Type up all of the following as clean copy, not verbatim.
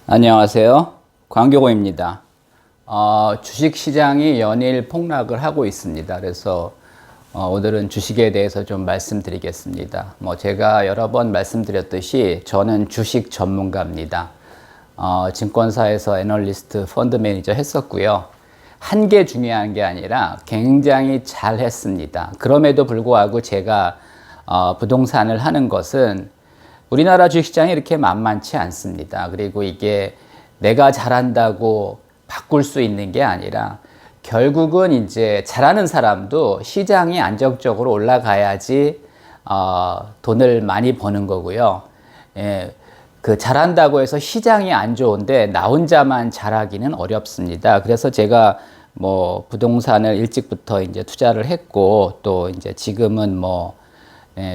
안녕하세요. 광교고입니다. 주식시장이 연일 폭락을 하고 있습니다. 그래서 오늘은 주식에 대해서 좀 말씀드리겠습니다. 제가 여러 번 말씀드렸듯이 저는 주식 전문가입니다. 증권사에서 애널리스트, 펀드 매니저 했었고요. 한 게 중요한 게 아니라 굉장히 잘 했습니다. 그럼에도 불구하고 제가 부동산을 하는 것은 우리나라 주식시장이 이렇게 만만치 않습니다. 그리고 이게 내가 잘한다고 바꿀 수 있는 게 아니라 결국은 이제 잘하는 사람도 시장이 안정적으로 올라가야지 돈을 많이 버는 거고요. 그 잘한다고 해서 시장이 안 좋은데 나 혼자만 잘하기는 어렵습니다. 그래서 제가 부동산을 일찍부터 이제 투자를 했고 또 이제 지금은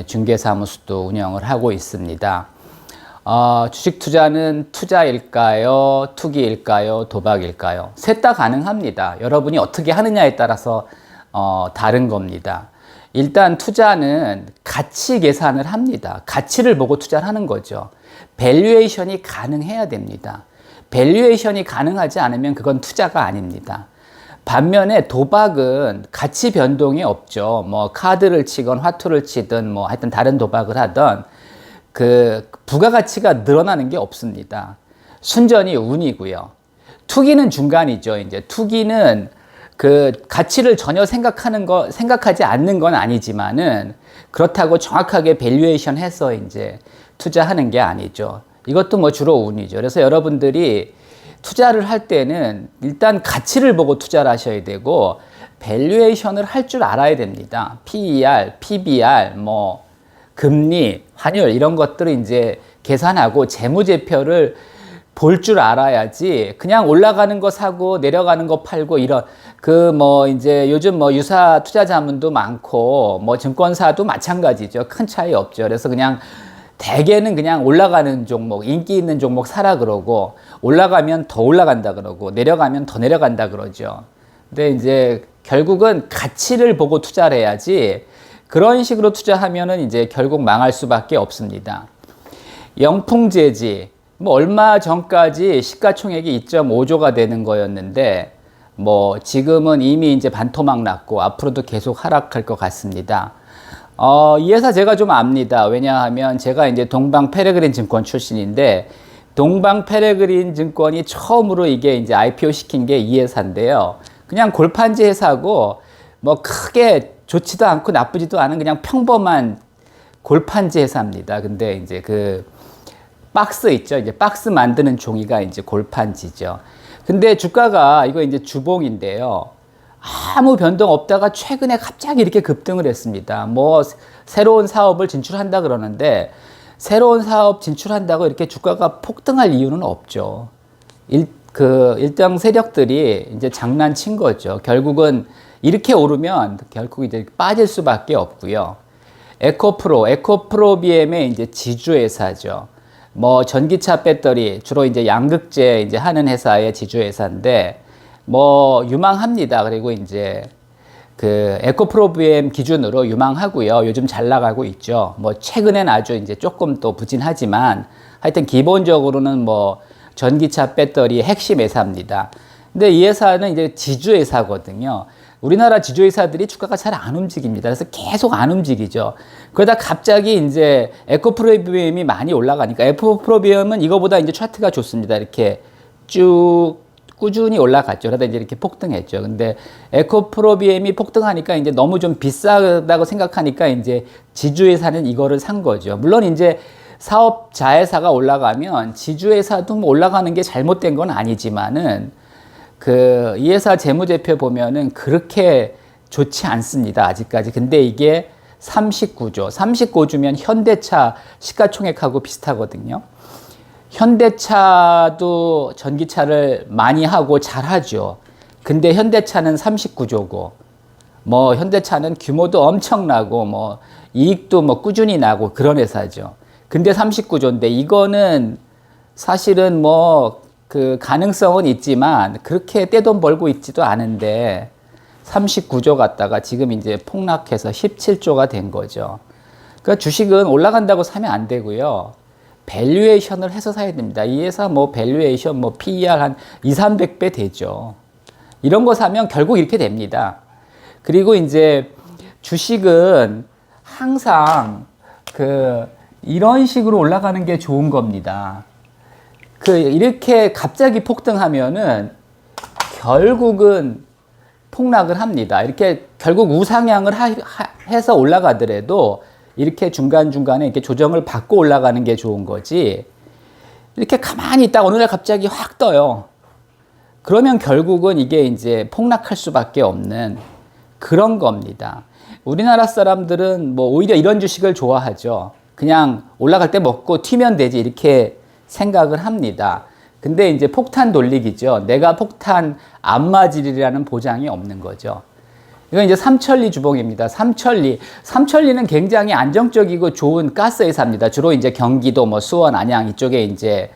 중개사무소도 운영을 하고 있습니다. 주식 투자는 투자일까요? 투기일까요? 도박일까요? 셋 다 가능합니다. 여러분이 어떻게 하느냐에 따라서 다른 겁니다. 일단 투자는 가치 계산을 합니다. 가치를 보고 투자를 하는 거죠. 밸류에이션이 가능해야 됩니다. 밸류에이션이 가능하지 않으면 그건 투자가 아닙니다. 반면에 도박은 가치 변동이 없죠. 카드를 치건 화투를 치든 하여튼 다른 도박을 하던 그 부가가치가 늘어나는 게 없습니다. 순전히 운이고요. 투기는 중간이죠. 이제 투기는 그 가치를 전혀 생각하지 않는 건 아니지만은 그렇다고 정확하게 밸류에이션 해서 이제 투자하는 게 아니죠. 이것도 주로 운이죠. 그래서 여러분들이 투자를 할 때는 일단 가치를 보고 투자를 하셔야 되고 밸류에이션을 할 줄 알아야 됩니다. PER, PBR, 금리, 환율 이런 것들을 이제 계산하고 재무제표를 볼 줄 알아야지 그냥 올라가는 거 사고 내려가는 거 팔고 이런 이제 요즘 유사 투자 자문도 많고 증권사도 마찬가지죠. 큰 차이 없죠. 그래서 그냥 대개는 그냥 올라가는 종목, 인기 있는 종목 사라 그러고 올라가면 더 올라간다 그러고 내려가면 더 내려간다 그러죠. 근데 이제 결국은 가치를 보고 투자를 해야지 그런 식으로 투자하면은 이제 결국 망할 수밖에 없습니다. 영풍재지 얼마 전까지 시가총액이 2.5조가 되는 거였는데 지금은 이미 이제 반토막 났고 앞으로도 계속 하락할 것 같습니다. 이 회사 제가 좀 압니다. 왜냐하면 제가 이제 동방 페레그린 증권 출신인데 동방 페레그린 증권이 처음으로 이게 이제 IPO 시킨 게 이 회사인데요. 그냥 골판지 회사고 크게 좋지도 않고 나쁘지도 않은 그냥 평범한 골판지 회사입니다. 근데 이제 그 박스 있죠. 이제 박스 만드는 종이가 이제 골판지죠. 근데 주가가 이거 이제 주봉인데요. 아무 변동 없다가 최근에 갑자기 이렇게 급등을 했습니다. 새로운 사업을 진출한다 그러는데 새로운 사업 진출한다고 이렇게 주가가 폭등할 이유는 없죠. 일정 세력들이 이제 장난친 거죠. 결국은 이렇게 오르면 결국 이제 빠질 수밖에 없고요. 에코프로비엠의 이제 지주회사죠. 전기차 배터리 주로 이제 양극재 이제 하는 회사의 지주회사인데 유망합니다. 그리고 이제 그 에코프로비엠 기준으로 유망하고요. 요즘 잘 나가고 있죠. 최근엔 아주 이제 조금 또 부진하지만 하여튼 기본적으로는 전기차 배터리 핵심 회사입니다. 근데 이 회사는 이제 지주회사거든요. 우리나라 지주회사들이 주가가 잘 안 움직입니다. 그래서 계속 안 움직이죠. 그러다 갑자기 이제 에코프로비엠이 많이 올라가니까 에코프로비엠은 이거보다 이제 차트가 좋습니다. 이렇게 쭉 꾸준히 올라갔죠. 그러다 이제 이렇게 폭등했죠. 근데 에코프로비엠이 폭등하니까 이제 너무 좀 비싸다고 생각하니까 이제 지주회사는 이거를 산 거죠. 물론 이제 사업 자회사가 올라가면 지주회사도 올라가는 게 잘못된 건 아니지만은 이 회사 재무제표 보면은 그렇게 좋지 않습니다. 아직까지. 근데 이게 39조면 현대차 시가총액하고 비슷하거든요. 현대차도 전기차를 많이 하고 잘하죠. 근데 현대차는 39조고, 현대차는 규모도 엄청나고, 이익도 꾸준히 나고 그런 회사죠. 근데 39조인데 이거는 사실은 그 가능성은 있지만 그렇게 떼돈 벌고 있지도 않은데 39조 갔다가 지금 이제 폭락해서 17조가 된 거죠. 그러니까 주식은 올라간다고 사면 안 되고요. 밸류에이션을 해서 사야 됩니다. 이 회사 뭐 밸류에이션 뭐 PER 한 2, 300배 되죠. 이런 거 사면 결국 이렇게 됩니다. 그리고 이제 주식은 항상 이런 식으로 올라가는 게 좋은 겁니다. 이렇게 갑자기 폭등하면은 결국은 폭락을 합니다. 이렇게 결국 우상향을 해서 올라가더라도 이렇게 중간중간에 이렇게 조정을 받고 올라가는 게 좋은 거지. 이렇게 가만히 있다가 어느 날 갑자기 확 떠요. 그러면 결국은 이게 이제 폭락할 수밖에 없는 그런 겁니다. 우리나라 사람들은 뭐 오히려 이런 주식을 좋아하죠. 그냥 올라갈 때 먹고 튀면 되지 이렇게 생각을 합니다. 근데 이제 폭탄 돌리기죠. 내가 폭탄 안 맞으리라는 보장이 없는 거죠. 이건 이제 삼천리 주봉입니다. 삼천리는 굉장히 안정적이고 좋은 가스 회사입니다. 주로 이제 경기도 뭐 수원, 안양 이쪽에 이제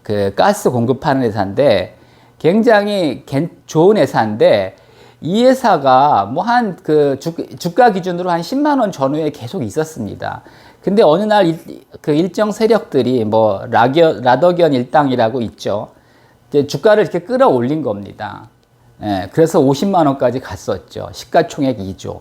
그 가스 공급하는 회사인데 굉장히 좋은 회사인데 이 회사가 뭐 한 주가 기준으로 한 10만 원 전후에 계속 있었습니다. 근데 어느 날 일정 세력들이 뭐 라더견 일당이라고 있죠. 이제 주가를 이렇게 끌어올린 겁니다. 예, 그래서 50만 원까지 갔었죠. 시가총액 2조.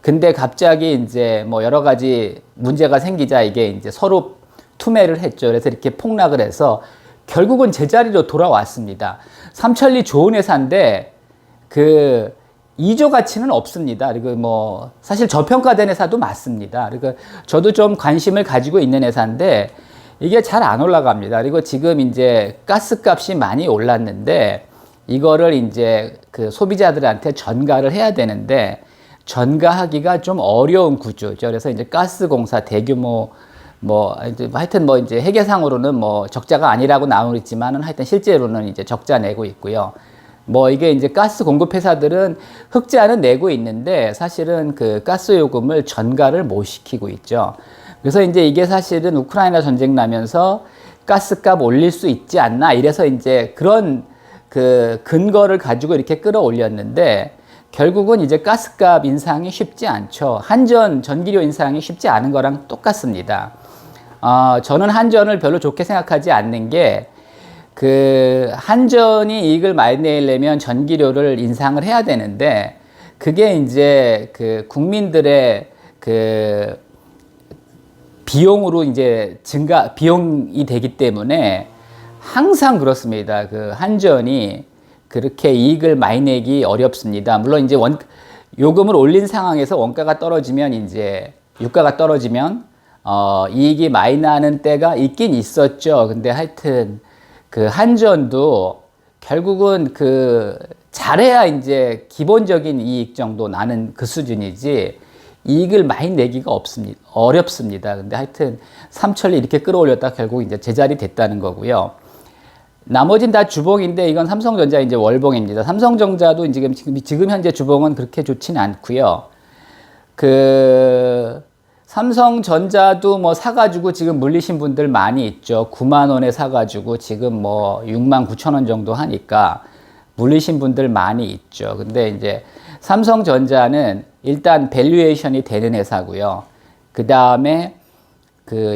근데 갑자기 이제 뭐 여러 가지 문제가 생기자 이게 이제 서로 투매를 했죠. 그래서 이렇게 폭락을 해서 결국은 제자리로 돌아왔습니다. 삼천리 좋은 회사인데 2조 가치는 없습니다. 그리고 뭐 사실 저평가된 회사도 맞습니다. 그리고 저도 좀 관심을 가지고 있는 회사인데 이게 잘 안 올라갑니다. 그리고 지금 이제 가스값이 많이 올랐는데 이거를 이제 소비자들한테 전가를 해야 되는데 전가하기가 좀 어려운 구조죠. 그래서 이제 가스공사 대규모 하여튼 이제 회계상으로는 뭐 적자가 아니라고 나오고 있지만은 하여튼 실제로는 이제 적자 내고 있고요. 뭐 이게 이제 가스 공급 회사들은 흑자는 내고 있는데 사실은 가스 요금을 전가를 못 시키고 있죠. 그래서 이제 이게 사실은 우크라이나 전쟁 나면서 가스값 올릴 수 있지 않나 이래서 이제 그런 근거를 가지고 이렇게 끌어올렸는데 결국은 이제 가스값 인상이 쉽지 않죠. 전기료 인상이 쉽지 않은 거랑 똑같습니다. 저는 한전을 별로 좋게 생각하지 않는 게 한전이 이익을 많이 내려면 전기료를 인상을 해야 되는데 그게 이제 국민들의 비용으로 이제 비용이 되기 때문에 항상 그렇습니다. 한전이 그렇게 이익을 많이 내기 어렵습니다. 물론 이제 요금을 올린 상황에서 원가가 떨어지면 이제 유가가 떨어지면 이익이 많이 나는 때가 있긴 있었죠. 근데 하여튼 한전도 결국은 잘해야 이제 기본적인 이익 정도 나는 그 수준이지 이익을 많이 내기가 어렵습니다. 근데 하여튼 삼천리 이렇게 끌어올렸다 결국 이제 제자리 됐다는 거고요. 나머진 다 주봉인데 이건 삼성전자 이제 월봉입니다. 삼성전자도 지금 현재 주봉은 그렇게 좋지는 않고요. 삼성전자도 뭐 사가지고 지금 물리신 분들 많이 있죠. 9만 원에 사가지고 지금 뭐 6만 9천 원 정도 하니까 물리신 분들 많이 있죠. 근데 이제 삼성전자는 일단 밸류에이션이 되는 회사고요. 그 다음에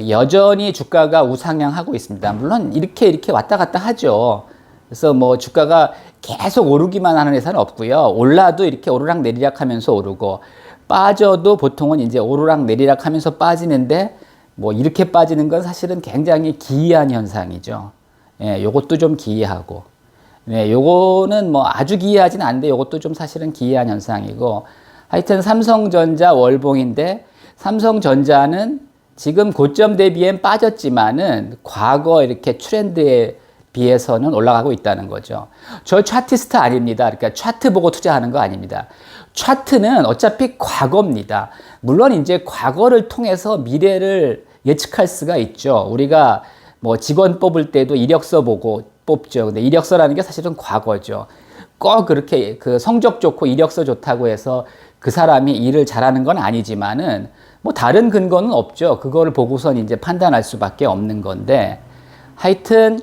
여전히 주가가 우상향하고 있습니다. 물론 이렇게 왔다 갔다 하죠. 그래서 뭐 주가가 계속 오르기만 하는 회사는 없고요. 올라도 이렇게 오르락 내리락 하면서 오르고 빠져도 보통은 이제 오르락 내리락 하면서 빠지는데 뭐 이렇게 빠지는 건 사실은 굉장히 기이한 현상이죠. 예, 요것도 좀 기이하고. 네, 요거는 뭐 아주 기이하진 않은데 요것도 좀 사실은 기이한 현상이고 하여튼 삼성전자 월봉인데 삼성전자는 지금 고점 대비엔 빠졌지만은 과거 이렇게 트렌드에 비해서는 올라가고 있다는 거죠. 저 차티스트 아닙니다. 그러니까 차트 보고 투자하는 거 아닙니다. 차트는 어차피 과거입니다. 물론 이제 과거를 통해서 미래를 예측할 수가 있죠. 우리가 뭐 직원 뽑을 때도 이력서 보고 뽑죠. 근데 이력서라는 게 사실은 과거죠. 꼭 그렇게 성적 좋고 이력서 좋다고 해서 그 사람이 일을 잘하는 건 아니지만은 뭐 다른 근거는 없죠. 그거를 보고선 이제 판단할 수밖에 없는 건데 하여튼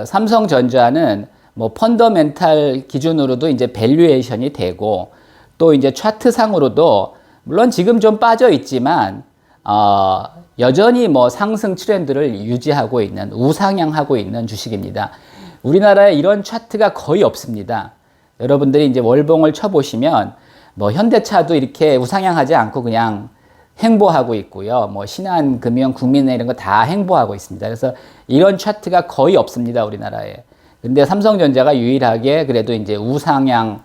삼성전자는 뭐 펀더멘탈 기준으로도 이제 밸류에이션이 되고 또 이제 차트상으로도 물론 지금 좀 빠져 있지만 여전히 뭐 상승 트렌드를 유지하고 있는, 우상향하고 있는 주식입니다. 우리나라에 이런 차트가 거의 없습니다. 여러분들이 이제 월봉을 쳐보시면 뭐 현대차도 이렇게 우상향하지 않고 그냥 횡보하고 있고요. 뭐 신한금융, 국민은행 이런 거 다 횡보하고 있습니다. 그래서 이런 차트가 거의 없습니다, 우리나라에. 근데 삼성전자가 유일하게 그래도 이제 우상향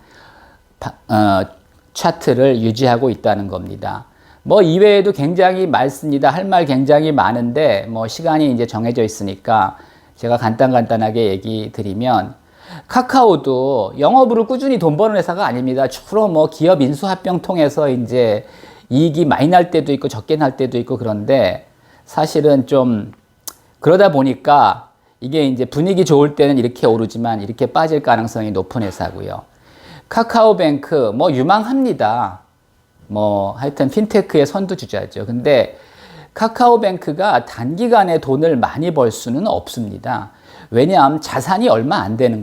차트를 유지하고 있다는 겁니다. 뭐 이외에도 굉장히 많습니다. 할 말 굉장히 많은데 뭐 시간이 이제 정해져 있으니까 제가 간단하게 얘기 드리면, 카카오도 영업으로 꾸준히 돈 버는 회사가 아닙니다. 주로 뭐 기업 인수합병 통해서 이제 이익이 많이 날 때도 있고 적게 날 때도 있고, 그런데 사실은 좀 그러다 보니까 이게 이제 분위기 좋을 때는 이렇게 오르지만 이렇게 빠질 가능성이 높은 회사고요. 카카오뱅크 뭐 유망합니다. 뭐 하여튼 핀테크의 선두주자죠. 근데 카카오뱅크가 단기간에 돈을 많이 벌 수는 없습니다. 왜냐하면 자산이 얼마 안 되는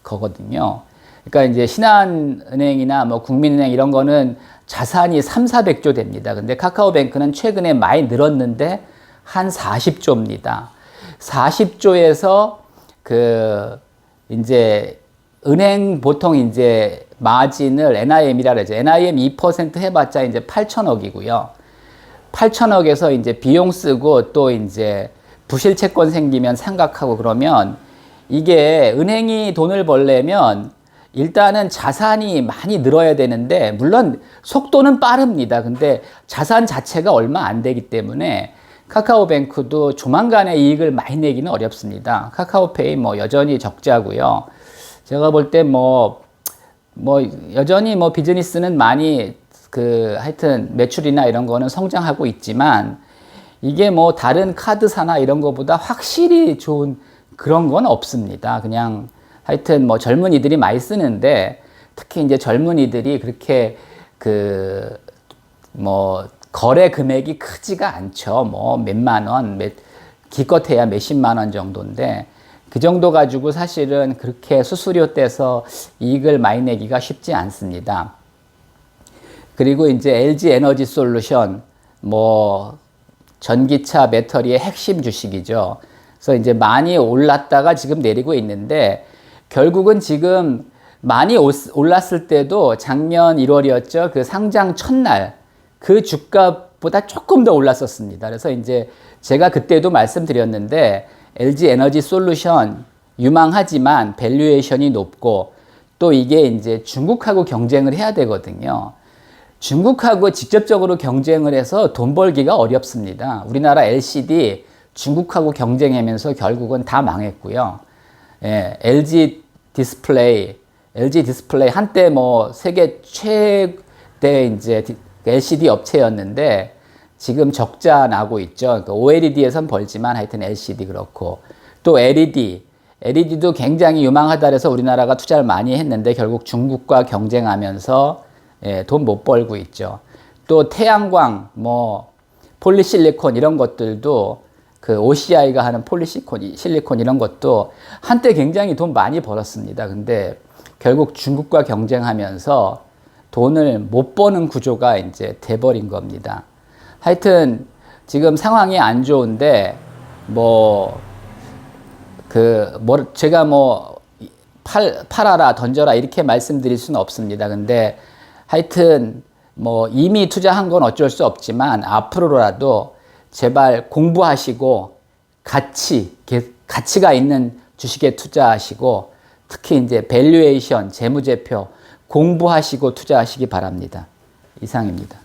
거거든요. 그러니까 이제 신한은행이나 뭐 국민은행 이런 거는 자산이 3,400조 됩니다. 근데 카카오뱅크는 최근에 많이 늘었는데 한 40조입니다. 40조에서 이제 은행 보통 이제 마진을 NIM이라 그러죠. NIM 2% 해봤자 이제 8천억이고요. 8천억에서 이제 비용 쓰고 또 이제 부실 채권 생기면 상각하고 그러면, 이게 은행이 돈을 벌려면 일단은 자산이 많이 늘어야 되는데, 물론 속도는 빠릅니다. 근데 자산 자체가 얼마 안 되기 때문에 카카오뱅크도 조만간에 이익을 많이 내기는 어렵습니다. 카카오페이 뭐 여전히 적자고요. 제가 볼 때 뭐 여전히 뭐 비즈니스는 많이 하여튼 매출이나 이런 거는 성장하고 있지만, 이게 뭐 다른 카드사나 이런 거보다 확실히 좋은 그런 건 없습니다. 그냥 하여튼 뭐 젊은이들이 많이 쓰는데, 특히 이제 젊은이들이 그렇게 뭐 거래 금액이 크지가 않죠. 뭐 몇만 원, 기껏해야 몇십만 원 정도인데, 그 정도 가지고 사실은 그렇게 수수료 떼서 이익을 많이 내기가 쉽지 않습니다. 그리고 이제 LG 에너지 솔루션, 뭐 전기차 배터리의 핵심 주식이죠. 그래서 이제 많이 올랐다가 지금 내리고 있는데, 결국은 지금 많이 올랐을 때도 작년 1월이었죠. 그 상장 첫날 그 주가보다 조금 더 올랐었습니다. 그래서 이제 제가 그때도 말씀드렸는데, LG 에너지 솔루션 유망하지만 밸류에이션이 높고, 또 이게 이제 중국하고 경쟁을 해야 되거든요. 중국하고 직접적으로 경쟁을 해서 돈 벌기가 어렵습니다. 우리나라 LCD 중국하고 경쟁하면서 결국은 다 망했고요. 예, LG 디스플레이 한때 뭐 세계 최대 이제 LCD 업체였는데 지금 적자 나고 있죠. 그러니까 OLED에선 벌지만 하여튼 LCD 그렇고, 또 LED도 굉장히 유망하다 그래서 우리나라가 투자를 많이 했는데 결국 중국과 경쟁하면서 돈 못 벌고 있죠. 또 태양광, 뭐 폴리실리콘 이런 것들도 그 OCI가 하는 실리콘 이런 것도 한때 굉장히 돈 많이 벌었습니다. 근데 결국 중국과 경쟁하면서 돈을 못 버는 구조가 이제 돼버린 겁니다. 하여튼 지금 상황이 안 좋은데 제가 팔아라 던져라 이렇게 말씀드릴 수는 없습니다. 근데 하여튼 뭐 이미 투자한 건 어쩔 수 없지만 앞으로라도 제발 공부하시고 가치가 있는 주식에 투자하시고, 특히 이제 밸류에이션, 재무제표 공부하시고 투자하시기 바랍니다. 이상입니다.